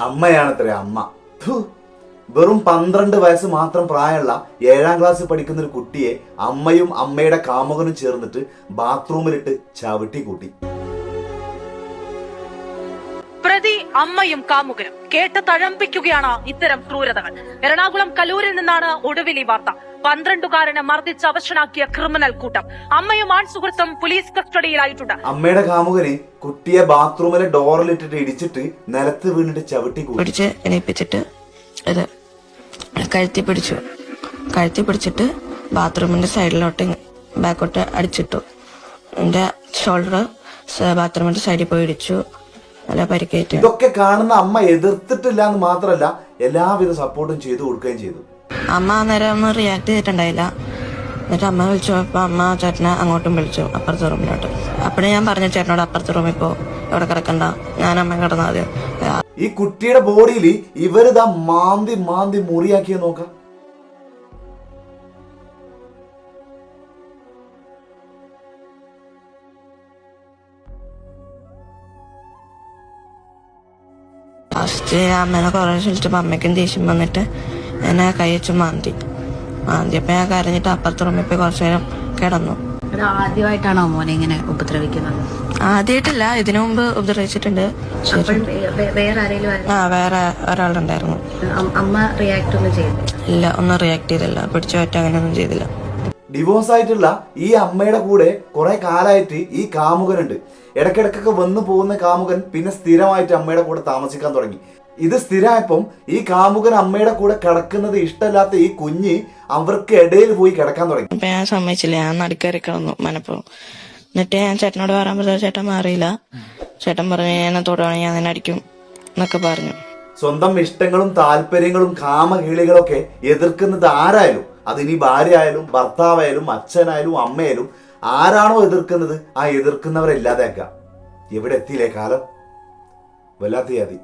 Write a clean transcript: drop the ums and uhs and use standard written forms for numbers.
അമ്മയാണത്രേ അമ്മ. വെറും 12 വയസ്സ് മാത്രം പ്രായമുള്ള 7ാം ക്ലാസ്സിൽ പഠിക്കുന്ന ഒരു കുട്ടിയെ അമ്മയും അമ്മയുടെ കാമുകനും ചേർന്നിട്ട് ബാത്റൂമിലിട്ട് ചവിട്ടി കൂട്ടി. പ്രതി അമ്മയും കാമുകനും കേട്ട് തഴമ്പിക്കുകയാണ് ഇത്തരം ക്രൂരതകൾ. എറണാകുളം കലൂരിൽ നിന്നാണ് ഒടുവിൽ ഈ വാർത്ത. 12കാരനെ മർദ്ദിച്ച് അവശനാക്കിയ ക്രിമിനൽ കൂട്ടം. അമ്മയും ആൺസുഹൃത്തും പോലീസ് കസ്റ്റഡിയിലായിട്ടുണ്ട്. അമ്മയുടെ കാമുകന് കുട്ടിയെ ബാത്റൂമിലെ ഡോറിലിട്ടിട്ട് ഇടിച്ചിട്ട് നിലത്ത് വീണിട്ട് ചവിട്ടി പിടിച്ച് എണീപ്പിച്ചിട്ട് ഇത് കഴുത്തി പിടിച്ചിട്ട് ബാത്റൂമിന്റെ സൈഡിലോട്ട് ബാക്കോട്ട് അടിച്ചിട്ടു. എന്റെ ഷോൾഡർ ബാത്റൂമിന്റെ സൈഡിൽ പോയി ഇടിച്ചു. നല്ല പരിക്കേറ്റു. ഇതൊക്കെ കാണുന്ന അമ്മ എതിർത്തിട്ടില്ല എന്ന് മാത്രമല്ല എല്ലാവിധ സപ്പോർട്ടും ചെയ്തു കൊടുക്കുകയും ചെയ്തു. അമ്മ അന്നേരം ഒന്നും റിയാക്ട് ചെയ്തിട്ടുണ്ടായില്ല. എന്നിട്ട് അമ്മ വിളിച്ചു. അപ്പൊ അമ്മ ചേട്ടനെ അങ്ങോട്ടും വിളിച്ചു, അപ്പുറത്തെ റൂമിലോട്ട്. അപ്പഴേ ഞാൻ പറഞ്ഞു ചേട്ടനോട് അപ്പുറത്തെ റൂമിൽ പോ, ഇവിടെ കിടക്കണ്ട, ഞാൻ അമ്മ കിടന്നാല്. ഈ കുട്ടിയുടെ ബോഡിയിൽ ഇവരിതാ മാന്തി മുറിയാക്കിയ നോക്കാം. ഫസ്റ്റ് അമ്മേനെ കുറെ വിളിച്ചപ്പോ അമ്മയ്ക്കും ദേഷ്യം വന്നിട്ട് എന്നെ കൈ വെച്ച് മാന്തിയപ്പോ ഞാൻ കരഞ്ഞിട്ട് അപ്പുറത്തെ റൂമിൽ പോയി കുറച്ചു നേരം കിടന്നു. ആദ്യമായിട്ടാണോ മോനെ ഇങ്ങനെ ഉപദ്രവിക്കുന്നത്? ആദ്യമായിട്ടില്ല, ഇതിനു മുമ്പ് ഉപദ്രവിച്ചിട്ടുണ്ട്. വേറെ ഒരാളുണ്ടായിരുന്നു. അമ്മ റിയാക്ട് ഒന്നും ചെയ്തില്ല? ഇല്ല, ഒന്നും റിയാക്ട് ചെയ്തില്ല. പിടിച്ചു പറ്റ അങ്ങനെയൊന്നും ചെയ്തില്ല. ഡിവോഴ്സ് ആയിട്ടുള്ള ഈ അമ്മയുടെ കൂടെ കുറെ കാലമായിട്ട് ഈ കാമുകനുണ്ട്. ഇടയ്ക്കിടക്കൊക്കെ വന്നു പോകുന്ന കാമുകൻ പിന്നെ സ്ഥിരമായിട്ട് അമ്മയുടെ കൂടെ താമസിക്കാൻ തുടങ്ങി. ഇത് സ്ഥിരമായപ്പം ഈ കാമുകൻ അമ്മയുടെ കൂടെ കിടക്കുന്നത് ഇഷ്ടമല്ലാത്ത ഈ കുഞ്ഞ് അവർക്ക് ഇടയിൽ പോയി കിടക്കാൻ തുടങ്ങി. അപ്പൊ ഞാൻ സമ്മതിച്ചില്ല, ഞാൻ നടുക്കറി കിടന്നു മനപ്പോ. എന്നിട്ട് ഞാൻ ചേട്ടനോട് പറയാൻ പറഞ്ഞ ചേട്ടൻ മാറിയില്ല. ചേട്ടൻ പറഞ്ഞു എന്നെ തൊടുവാണെങ്കിൽ ഞാൻ നിന്നെ അടിക്കും എന്നൊക്കെ പറഞ്ഞു. സ്വന്തം ഇഷ്ടങ്ങളും താല്പര്യങ്ങളും കാമകീളികളൊക്കെ എതിർക്കുന്നത് ആരായാലും, അതിനി ഭാര്യ ആയാലും ഭർത്താവായാലും അച്ഛനായാലും അമ്മയായാലും ആരാണോ എതിർക്കുന്നത് ആ എതിർക്കുന്നവരെ ഇല്ലാതാക്കുക. എവിടെ എത്തിയില്ലേ കാലം? വല്ലാത്ത യാതി.